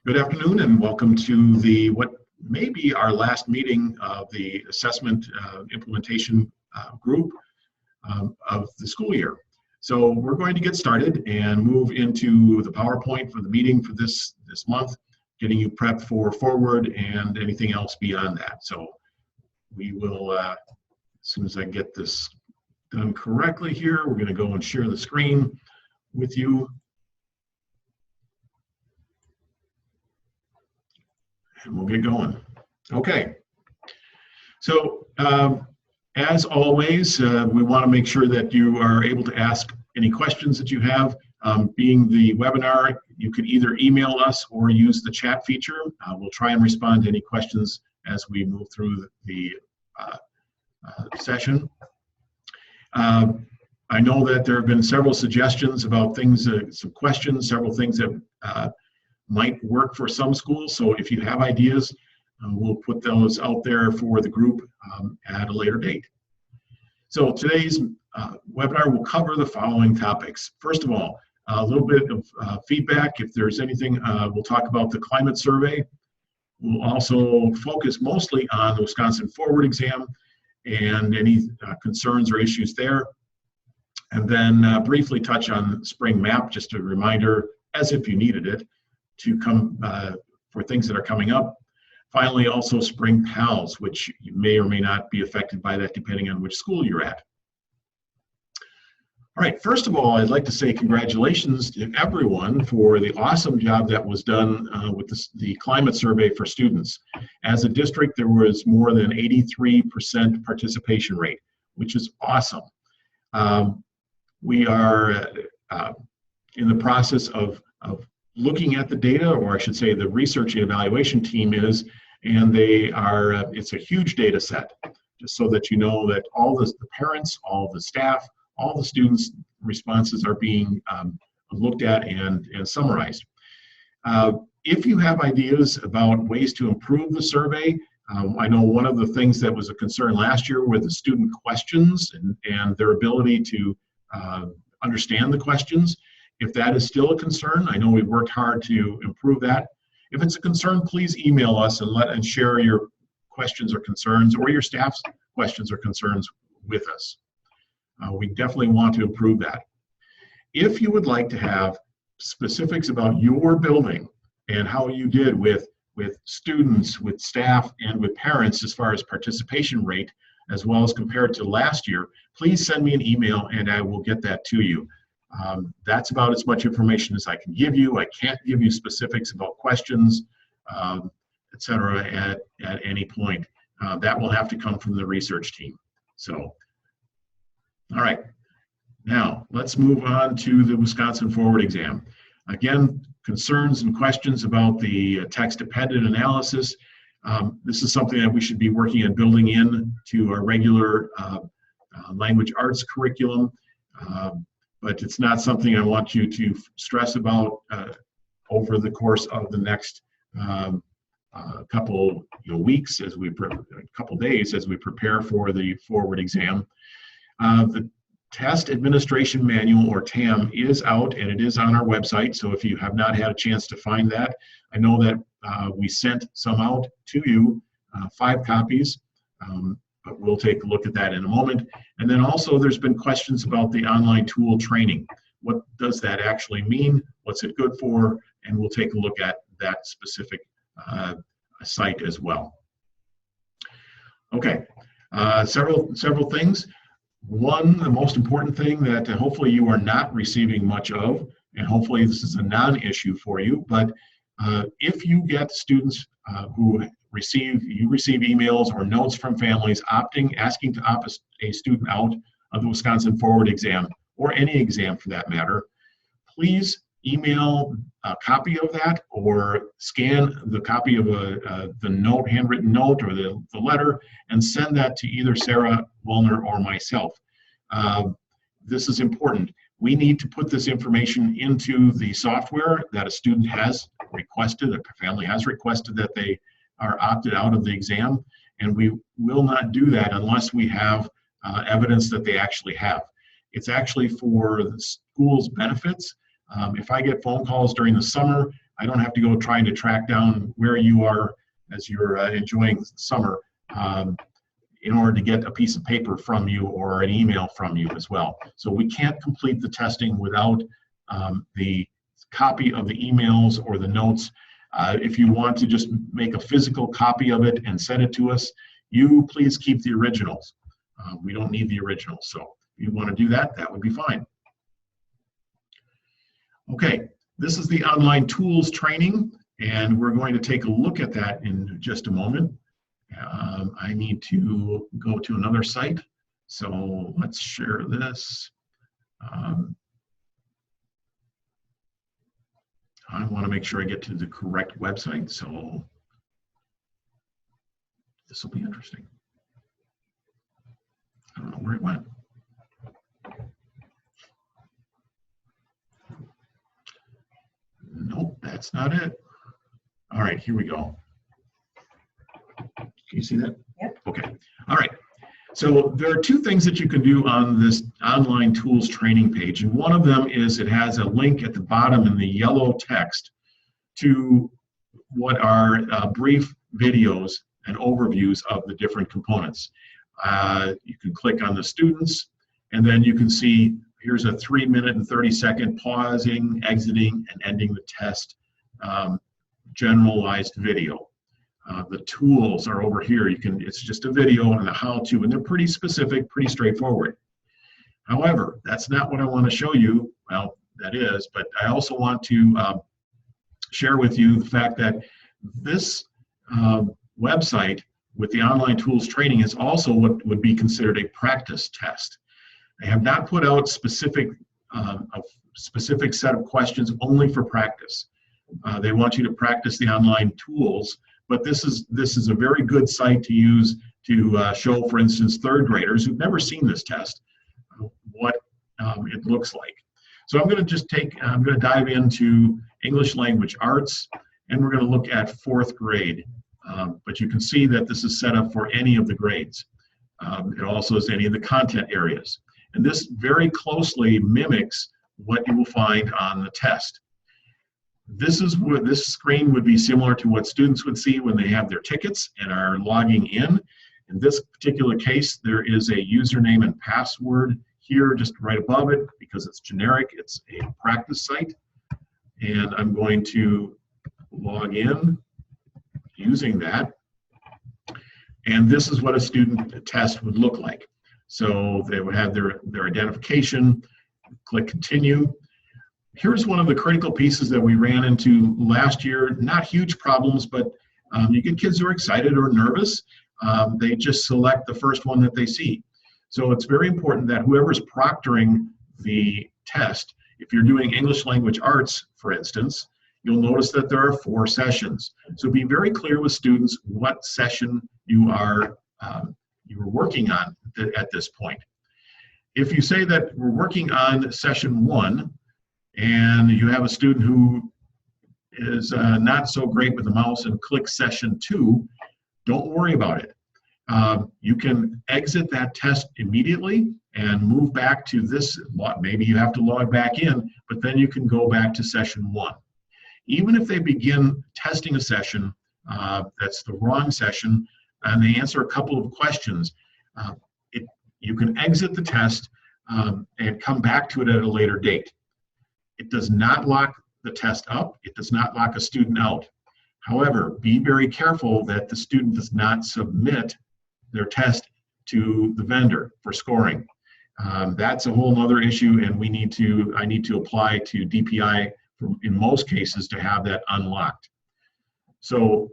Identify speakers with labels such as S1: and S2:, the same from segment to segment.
S1: Good afternoon and welcome to what may be our last meeting of the assessment implementation group of the school year. So we're going to get started and move into the PowerPoint for the meeting for this month, getting you prepped for forward and anything else beyond that. So we will, as soon as I get this done correctly here, we're going to go and share the screen with you. And we'll get going. Okay. So as always, we want to make sure that you are able to ask any questions that you have. Being the webinar, you can either email us or use the chat feature. We'll try and respond to any questions as we move through the session. I know that there have been several suggestions about things, some questions, several things that might work for some schools. So if you have ideas, we'll put those out there for the group at a later date. So today's webinar will cover the following topics. First of all, a little bit of feedback. If there's anything, we'll talk about the climate survey. We'll also focus mostly on the Wisconsin Forward exam and any concerns or issues there. And then briefly touch on Spring Map, just a reminder, as if you needed it, to come for things that are coming up. Finally, also Spring PALS, which you may or may not be affected by that depending on which school you're at. All right, first of all, I'd like to say congratulations to everyone for the awesome job that was done with the climate survey for students. As a district, there was more than 83% participation rate, which is awesome. We are in the process of looking at the data, or I should say the research and evaluation team is, and they are, it's a huge data set, just so that you know that all the parents, all the staff, all the students' responses are being looked at and summarized. If you have ideas about ways to improve the survey, I know one of the things that was a concern last year were the student questions and their ability to understand the questions. If that is still a concern, I know we've worked hard to improve that. If it's a concern, please email us and share your questions or concerns, or your staff's questions or concerns with us. We definitely want to improve that. If you would like to have specifics about your building and how you did with students, with staff, and with parents as far as participation rate, as well as compared to last year, please send me an email and I will get that to you. That's about as much information as I can give you. I can't give you specifics about questions, etc. at any point. That will have to come from the research team. So, all right. Now, let's move on to the Wisconsin Forward exam. Again, concerns and questions about the text-dependent analysis. This is something that we should be working on building in to our regular language arts curriculum. But it's not something I want you to stress about over the course of the next couple weeks, couple days as we prepare for the Forward exam. The Test Administration Manual, or TAM, is out and it is on our website. So if you have not had a chance to find that, I know that we sent some out to you, 5 copies. But we'll take a look at that in a moment. And then also there's been questions about the online tool training. What does that actually mean? What's it good for? And we'll take a look at that specific site as well. Okay, several things. One, the most important thing that hopefully you are not receiving much of, and hopefully this is a non-issue for you, but if you get students who receive emails or notes from families asking to opt a student out of the Wisconsin Forward exam, or any exam for that matter, please email a copy of that or scan the copy of the handwritten note or the letter and send that to either Sarah Wellner or myself. This is important. We need to put this information into the software that a student has requested, a family has requested that they are opted out of the exam, and we will not do that unless we have evidence that they actually have. It's actually for the school's benefits. If I get phone calls during the summer, I don't have to go trying to track down where you are as you're enjoying summer in order to get a piece of paper from you or an email from you as well. So we can't complete the testing without the copy of the emails or the notes. If you want to just make a physical copy of it and send it to us, you please keep the originals. We don't need the originals. So if you want to do that, that would be fine. Okay, this is the online tools training, and we're going to take a look at that in just a moment. I need to go to another site, so let's share this. I want to make sure I get to the correct website, so this will be interesting. I don't know where it went. Nope, that's not it. All right, here we go. Can you see that?
S2: Yep.
S1: Okay. All right. So there are two things that you can do on this online tools training page. And one of them is it has a link at the bottom in the yellow text to what are brief videos and overviews of the different components. You can click on the students, and then you can see here's a 3-minute and 30-second pausing, exiting, and ending the test generalized video. The tools are over here. It's just a video and a how-to, and they're pretty specific, pretty straightforward. However, that's not what I want to show you. Well, that is, but I also want to share with you the fact that this website with the online tools training is also what would be considered a practice test. They have not put out a specific set of questions only for practice. They want you to practice the online tools, but this is a very good site to use to show, for instance, third graders who've never seen this test what it looks like. So I'm going to dive into English Language Arts, and we're going to look at 4th grade. But you can see that this is set up for any of the grades. It also is any of the content areas. And this very closely mimics what you will find on the test. This screen would be similar to what students would see when they have their tickets and are logging in. In this particular case, there is a username and password here just right above it because it's generic. It's a practice site. And I'm going to log in using that. And this is what a student test would look like. So they would have their identification, click continue. Here's one of the critical pieces that we ran into last year. Not huge problems, but you get kids who are excited or nervous. They just select the first one that they see. So it's very important that whoever's proctoring the test, if you're doing English Language Arts, for instance, you'll notice that there are 4 sessions. So be very clear with students what session you are working on at this point. If you say that we're working on session 1 and you have a student who is not so great with the mouse and clicks session 2, don't worry about it. You can exit that test immediately and move back to this. Maybe you have to log back in, but then you can go back to session 1. Even if they begin testing a session that's the wrong session and they answer a couple of questions, you can exit the test and come back to it at a later date. It does not lock the test up. It does not lock a student out. However, be very careful that the student does not submit their test to the vendor for scoring. That's a whole other issue, and I need to apply to DPI in most cases to have that unlocked. So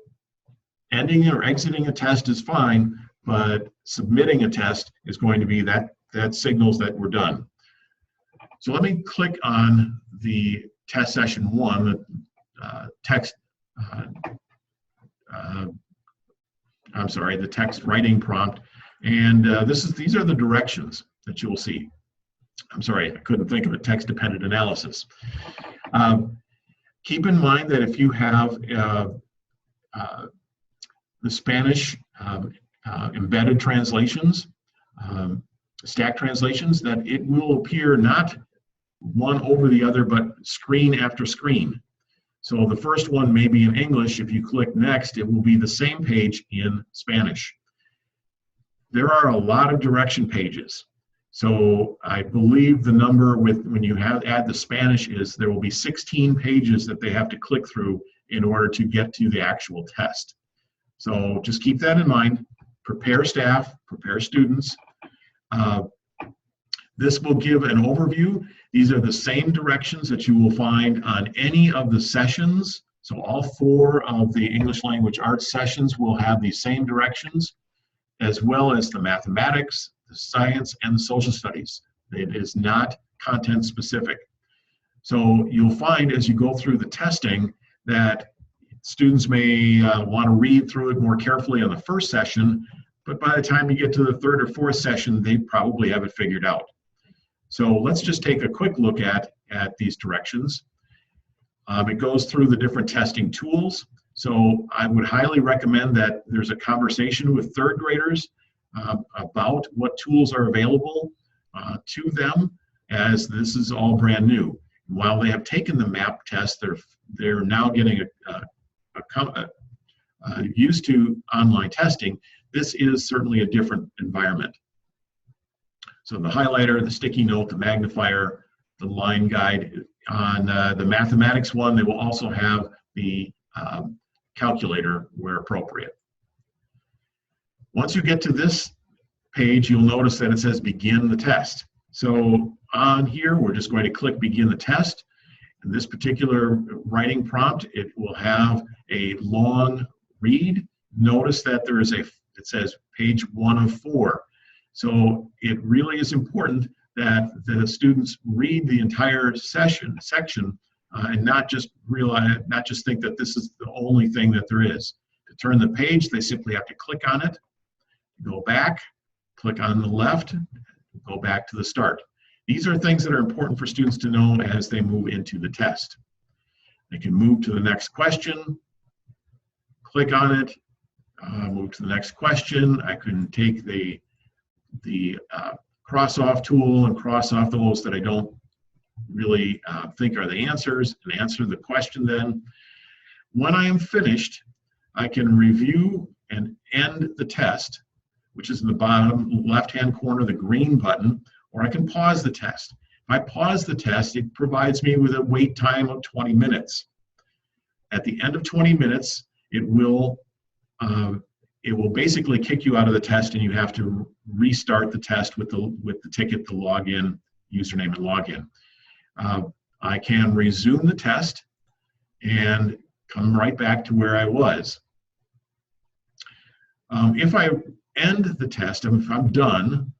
S1: ending or exiting a test is fine, but submitting a test is going to be that signals that we're done. So let me click on the test session 1, the text the text writing prompt, and these are the directions that you'll see. I'm sorry, I couldn't think of a text-dependent analysis. Keep in mind that if you have the Spanish embedded translations, stack translations, that it will appear not one over the other, but screen after screen. So the first one may be in English. If you click next, it will be the same page in Spanish. There are a lot of direction pages. So I believe the number when you add the Spanish is there will be 16 pages that they have to click through in order to get to the actual test. So just keep that in mind. Prepare staff, prepare students. This will give an overview. These are the same directions that you will find on any of the sessions. So all 4 of the English language arts sessions will have these same directions, as well as the mathematics, the science, and the social studies. It is not content specific. So you'll find as you go through the testing that students may want to read through it more carefully on the first session, but by the time you get to the 3rd or 4th session, they probably have it figured out. So let's just take a quick look at these directions. It goes through the different testing tools. So I would highly recommend that there's a conversation with 3rd graders about what tools are available to them, as this is all brand new. While they have taken the MAP test, they're now getting used to online testing. This is certainly a different environment. So the highlighter, the sticky note, the magnifier, the line guide. On the mathematics one, they will also have the calculator where appropriate. Once you get to this page, you'll notice that it says begin the test. So on here, we're just going to click begin the test. In this particular writing prompt, it will have a long read. Notice that there is it says page 1 of 4. So it really is important that the students read the entire section and not just think that this is the only thing that there is. To turn the page, they simply have to click on it, go back, click on the left, go back to the start. These are things that are important for students to know as they move into the test. They can move to the next question, click on it, move to the next question. I can take the cross-off tool and cross off those that I don't really think are the answers and answer the question then. When I am finished, I can review and end the test, which is in the bottom left-hand corner, the green button, or I can pause the test. If I pause the test, it provides me with a wait time of 20 minutes. At the end of 20 minutes, it will basically kick you out of the test, and you have to restart the test with the ticket, the login, username, and login. I can resume the test and come right back to where I was. If I end the test, if I'm done,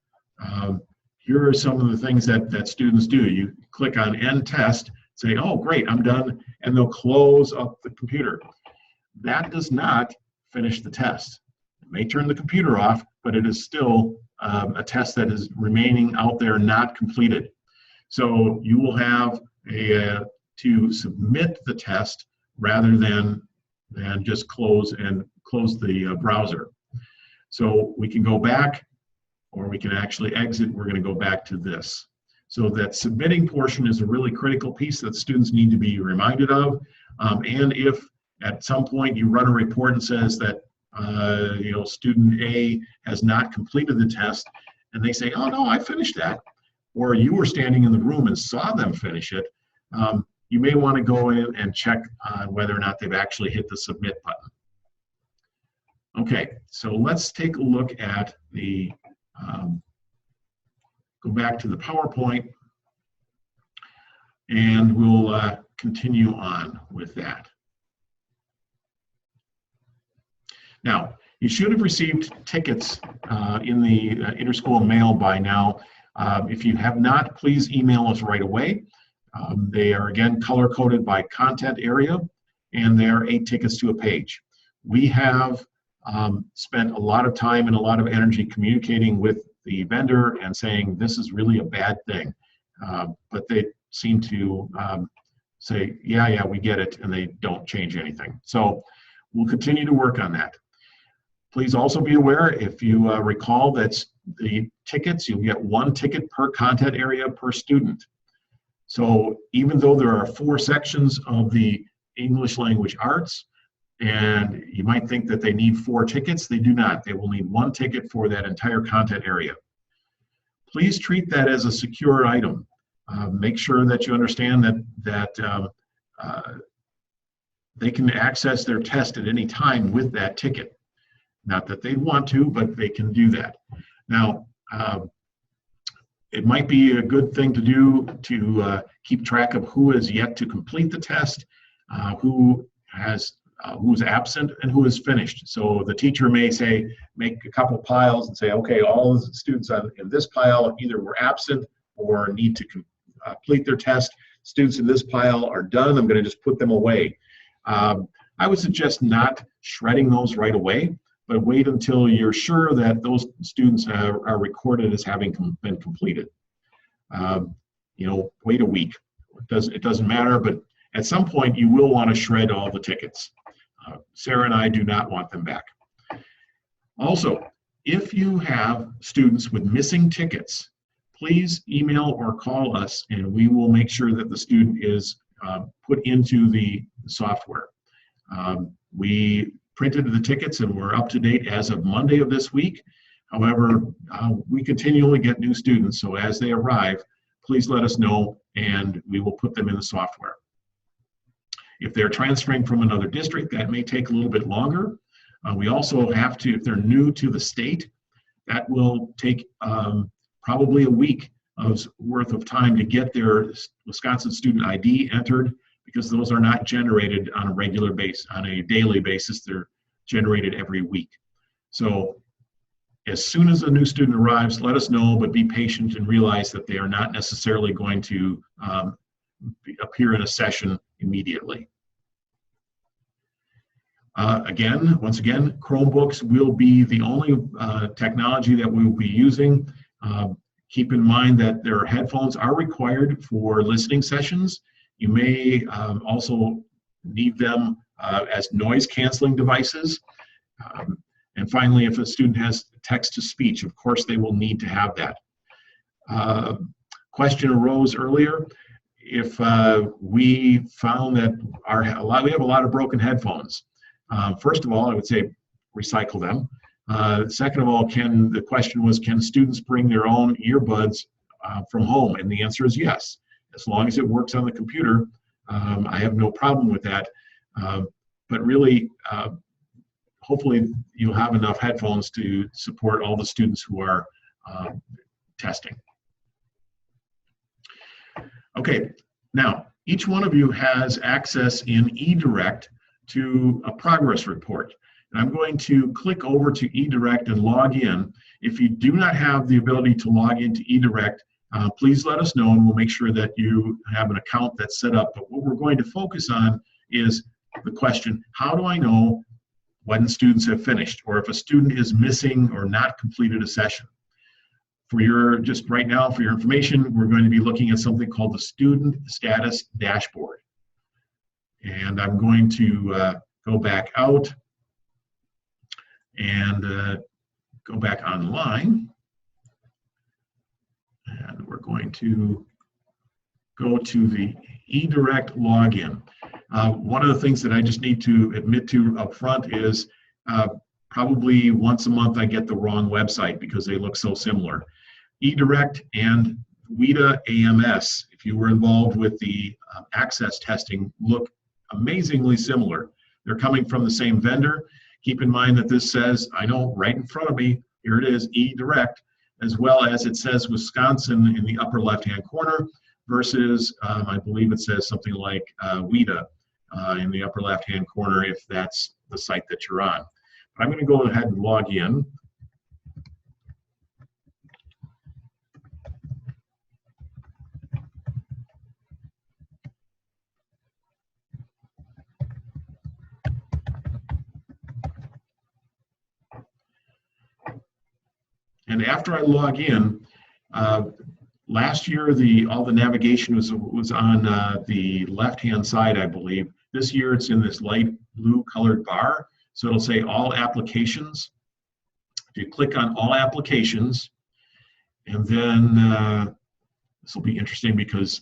S1: here are some of the things that students do. You click on end test, say, oh great, I'm done, and they'll close up the computer. That does not finish the test. It may turn the computer off, but it is still a test that is remaining out there not completed. So you will have to submit the test rather than just close the browser. So we can go back, or we can actually exit. We're going to go back to this. So that submitting portion is a really critical piece that students need to be reminded of. And if at some point you run a report and says that student A has not completed the test, and they say, oh no, I finished that, or you were standing in the room and saw them finish it, you may want to go in and check whether or not they've actually hit the submit button. Okay, so let's take a look at the, go back to the PowerPoint, and we'll continue on with that. Now, you should have received tickets in the interschool mail by now. If you have not, please email us right away. They are, again, color-coded by content area, and they are 8 tickets to a page. We have spent a lot of time and a lot of energy communicating with the vendor and saying this is really a bad thing. But they seem to say, yeah, we get it, and they don't change anything. So we'll continue to work on that. Please also be aware, if you recall, that the tickets, you'll get 1 ticket per content area per student. So even though there are 4 sections of the English language arts, and you might think that they need 4 tickets. They do not. They will need 1 ticket for that entire content area. Please treat that as a secure item. Make sure that you understand that they can access their test at any time with that ticket. Not that they want to, but they can do that. Now, it might be a good thing to do to keep track of who has yet to complete the test, who's absent, and who is finished. So the teacher may say, make a couple piles and say, okay, all the students in this pile either were absent or need to complete their test. Students in this pile are done. I'm going to just put them away. I would suggest not shredding those right away, but wait until you're sure that those students are recorded as having been completed. Wait a week. It doesn't matter, but at some point you will want to shred all the tickets. Sarah and I do not want them back. Also, if you have students with missing tickets, please email or call us and we will make sure that the student is put into the software. We printed the tickets and we're up to date as of Monday of this week. However, we continually get new students, so as they arrive, please let us know and we will put them in the software. If they're transferring from another district, that may take a little bit longer. We also have to, if they're new to the state, that will take probably a week worth of time to get their Wisconsin student ID entered, because those are not generated on a regular basis, on a daily basis. They're generated every week. So as soon as a new student arrives, let us know, but be patient and realize that they are not necessarily going to appear in a session immediately. Once again, Chromebooks will be the only technology that we will be using. Keep in mind that their headphones are required for listening sessions. You may also need them as noise canceling devices. And finally, if a student has text-to-speech, of course they will need to have that. Question arose earlier. If we found that we have a lot of broken headphones. First of all, I would say recycle them. Second of all, the question was, can students bring their own earbuds from home? And the answer is yes. As long as it works on the computer, I have no problem with that. But really, hopefully you'll have enough headphones to support all the students who are testing. Okay, now each one of you has access in eDirect to a progress report. And I'm going to click over to eDirect and log in. If you do not have the ability to log into eDirect, please let us know and we'll make sure that you have an account that's set up. But what we're going to focus on is the question, how do I know when students have finished, or if a student is missing or not completed a session? Just right now, for your information, we're going to be looking at something called the Student Status Dashboard. And I'm going to go back out and go back online. And we're going to go to the eDirect login. One of the things that I just need to admit to up front is probably once a month I get the wrong website because they look so similar. eDirect and WIDA AMS, if you were involved with the access testing, look amazingly similar. They're coming from the same vendor. Keep in mind that this says, I know right in front of me, here it is, eDirect, as well as it says Wisconsin in the upper left-hand corner versus, I believe it says something like WIDA in the upper left-hand corner if that's the site that you're on. But I'm going to go ahead and log in. And after I log in, last year all the navigation was on the left-hand side, I believe. This year it's in this light blue colored bar, so it'll say all applications. If you click on all applications, and then this will be interesting because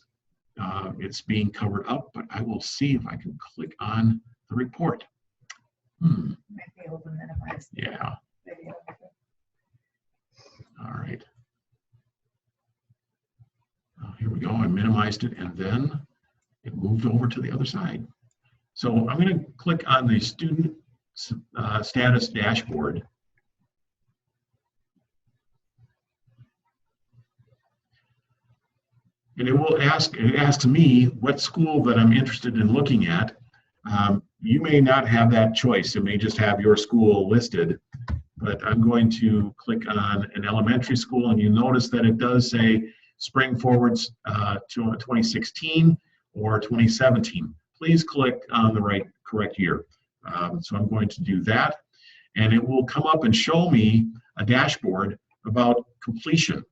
S1: it's being covered up, but I will see if I can click on the report.
S2: Might be able to minimize the
S1: Yeah.
S2: video.
S1: All right. Here we go. I minimized it, and then it moved over to the other side. So I'm going to click on the student status dashboard. And it asks me what school that I'm interested in looking at. You may not have that choice. It may just have your school listed, but I'm going to click on an elementary school, and you notice that it does say Spring Forwards to 2016 or 2017. Please click on the correct year. So I'm going to do that, and it will come up and show me a dashboard about completion.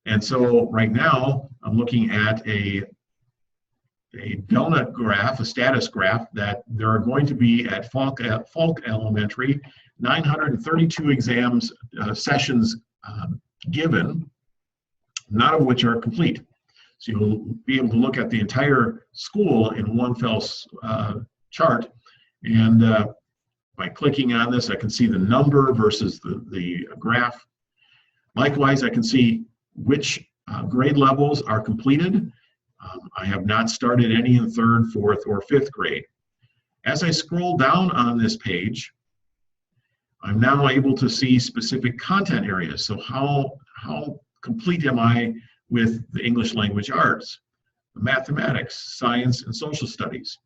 S1: And so right now I'm looking at a donut graph, a status graph, that there are going to be at Falk Elementary 932 exams sessions given, none of which are complete. So you'll be able to look at the entire school in one fell chart, and by clicking on this I can see the number versus the graph. Likewise, I can see which grade levels are completed. I have not started any in 3rd, 4th, or 5th grade. As I scroll down on this page, I'm now able to see specific content areas. So how complete am I with the English language arts, mathematics, science, and social studies?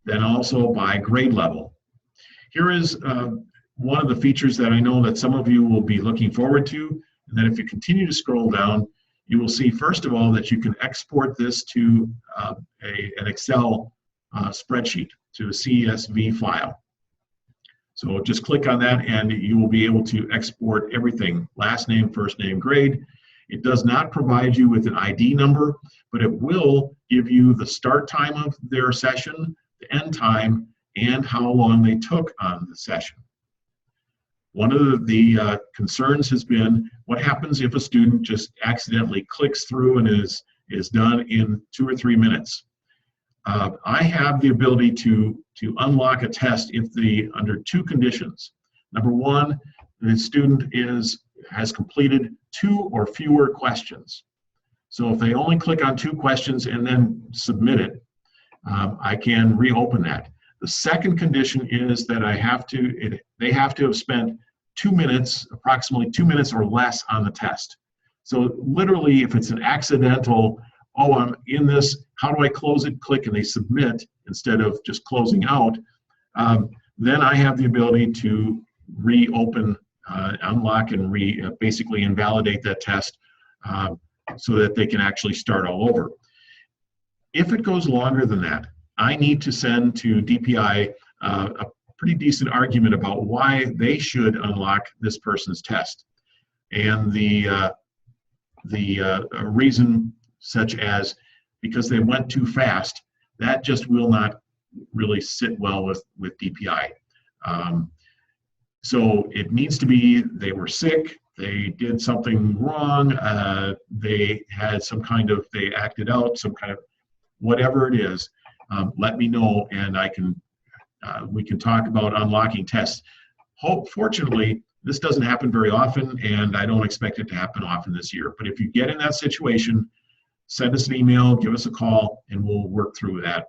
S1: Then also by grade level. Here is one of the features that I know that some of you will be looking forward to, and that if you continue to scroll down, you will see, first of all, that you can export this to an Excel spreadsheet, to a CSV file. So just click on that and you will be able to export everything, last name, first name, grade. It does not provide you with an ID number, but it will give you the start time of their session, the end time, and how long they took on the session. One of the concerns has been, what happens if a student just accidentally clicks through and is done in 2 or 3 minutes? I have the ability to unlock a test if under 2 conditions. Number 1, the student has completed 2 or fewer questions. So if they only click on 2 questions and then submit it, I can reopen that. The second condition is that they have to have spent 2 minutes, approximately 2 minutes or less on the test. So literally, if it's an accidental, oh, I'm in this, how do I close it, click, and they submit instead of just closing out, then I have the ability to reopen, unlock, and basically invalidate that test so that they can actually start all over. If it goes longer than that, I need to send to DPI a pretty decent argument about why they should unlock this person's test. And the reason, such as because they went too fast, that just will not really sit well with DPI. So it needs to be, they were sick, they did something wrong, they had some kind of, they acted out, some kind of, whatever it is, let me know, and we can talk about unlocking tests. Fortunately, this doesn't happen very often, and I don't expect it to happen often this year. But if you get in that situation, send us an email, give us a call, and we'll work through that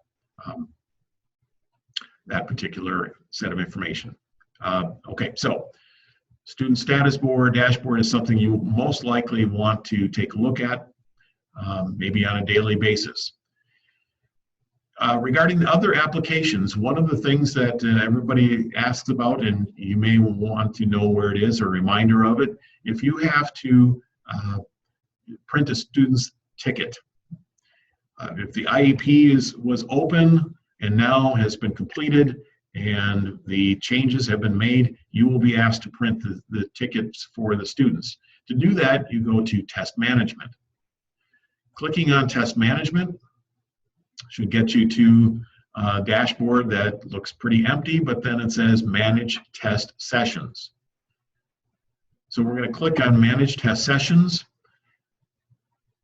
S1: that particular set of information. Okay, so student status board, dashboard is something you most likely want to take a look at, maybe on a daily basis. Regarding the other applications, one of the things that everybody asks about, and you may want to know where it is, or a reminder of it, if you have to print a student's ticket, if the IEP was open and now has been completed and the changes have been made, you will be asked to print the tickets for the students. To do that, you go to Test Management. Clicking on Test Management should get you to a dashboard that looks pretty empty, but then it says Manage Test Sessions. So we're going to click on Manage Test Sessions.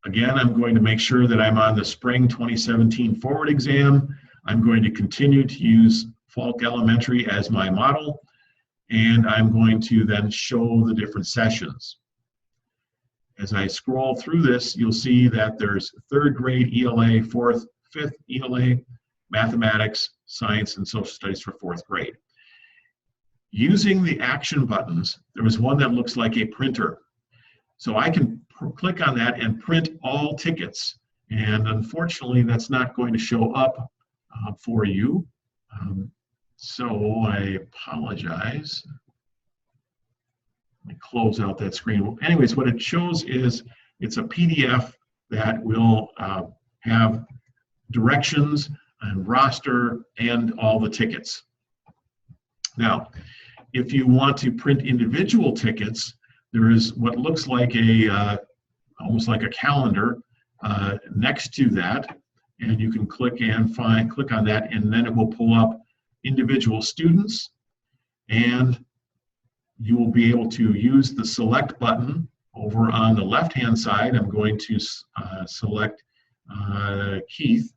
S1: Again, I'm going to make sure that I'm on the spring 2017 forward exam. I'm going to continue to use Falk Elementary as my model, and I'm going to then show the different sessions. As I scroll through this, you'll see that there's 3rd grade ELA, 4th, 5th ELA, mathematics, science, and social studies for 4th grade. Using the action buttons, there was one that looks like a printer. So I can click on that and print all tickets. And unfortunately, that's not going to show up for you. So I apologize. Let me close out that screen. Well, anyways, what it shows is it's a PDF that will have directions and roster and all the tickets. Now, if you want to print individual tickets, there is what looks like a almost like a calendar next to that, and you can click on that, and then it will pull up individual students, and you will be able to use the select button over on the left-hand side. I'm going to select Keith,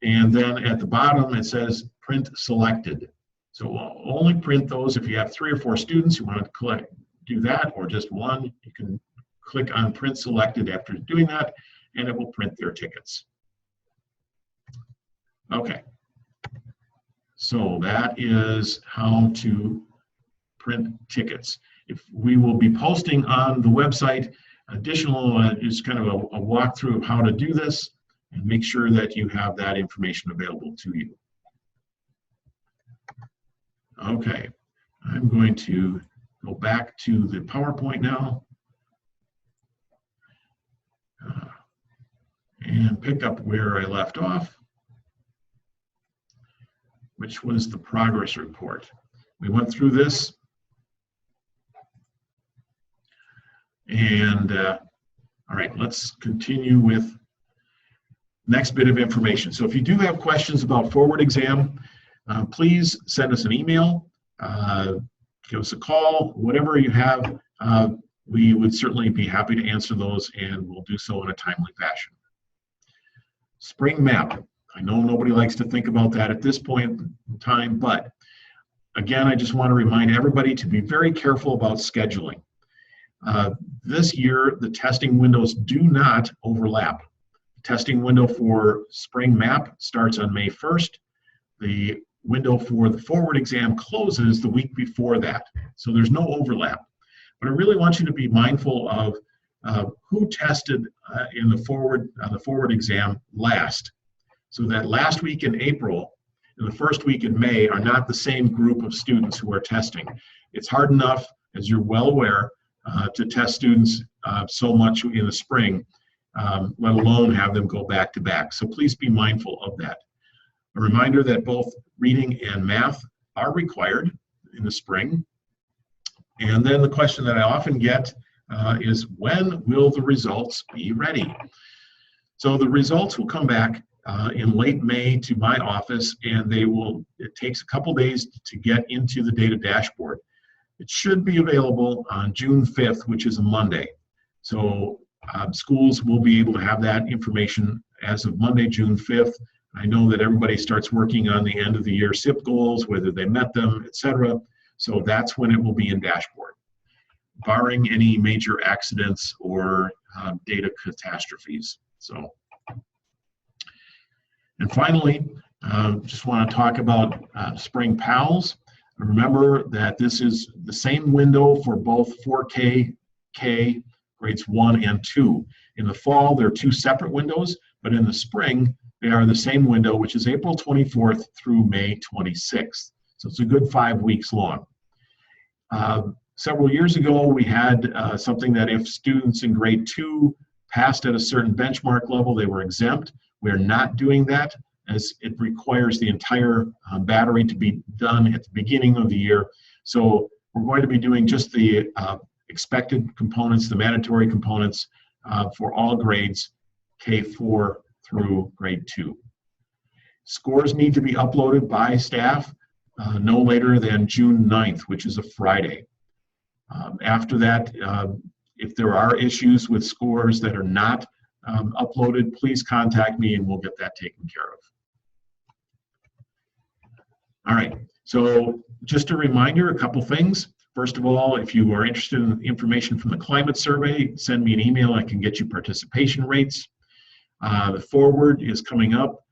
S1: and then at the bottom it says print selected. So we'll only print those if you have 3 or 4 students you want to do that, or just one. You can click on print selected after doing that, and it will print their tickets. Okay, so that is how to print tickets. If we will be posting on the website additional just kind of a walkthrough of how to do this, and make sure that you have that information available to you. Okay, I'm going to go back to the PowerPoint now and pick up where I left off, which was the progress report. We went through this, and all right, let's continue with next bit of information. So if you do have questions about forward exam, please send us an email, give us a call, whatever you have. We would certainly be happy to answer those, and we'll do so in a timely fashion. Spring map. I know nobody likes to think about that at this point in time, but again, I just want to remind everybody to be very careful about scheduling. This year, the testing windows do not overlap. The testing window for spring map starts on May 1st. The window for the forward exam closes the week before that, so there's no overlap. But I really want you to be mindful of who tested in the forward exam last. So that last week in April and the first week in May are not the same group of students who are testing. It's hard enough, as you're well aware, to test students so much in the spring, let alone have them go back to back. So please be mindful of that. A reminder that both reading and math are required in the spring. And then the question that I often get is, when will the results be ready? So the results will come back in late May to my office, and it takes a couple days to get into the data dashboard. It should be available on June 5th, which is a Monday. So schools will be able to have that information as of Monday, June 5th. I know that everybody starts working on the end of the year SIP goals, whether they met them, etc. So that's when it will be in dashboard, barring any major accidents or data catastrophes. So, and finally, just want to talk about Spring PALS. Remember that this is the same window for both 4K, K, grades 1 and 2. In the fall, there are 2 separate windows, but in the spring, they are the same window, which is April 24th through May 26th. So it's a good 5 weeks long. Several years ago, we had something that if students in grade 2 passed at a certain benchmark level, they were exempt. We're not doing that, as it requires the entire battery to be done at the beginning of the year. So we're going to be doing just the expected components, the mandatory components for all grades K4 through grade 2. Scores need to be uploaded by staff no later than June 9th, which is a Friday. After that, if there are issues with scores that are not uploaded, please contact me and we'll get that taken care of. All right, so just a reminder, a couple things. First of all, if you are interested in information from the climate survey, send me an email. I can get you participation rates. The forward is coming up.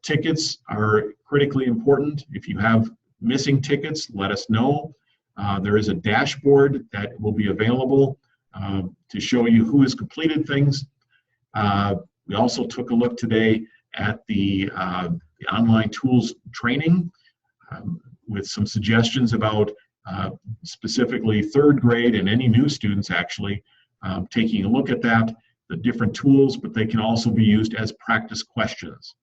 S1: Tickets are critically important. If you have missing tickets, let us know. There is a dashboard that will be available to show you who has completed things. We also took a look today at the online tools training with some suggestions about specifically third grade and any new students actually taking a look at that, the different tools, but they can also be used as practice questions.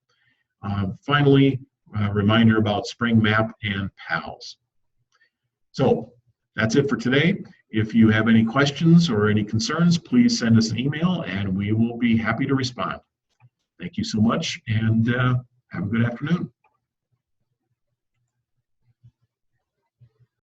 S1: Finally, a reminder about Spring Map and PALS. So that's it for today. If you have any questions or any concerns, please send us an email and we will be happy to respond. Thank you so much and have a good afternoon.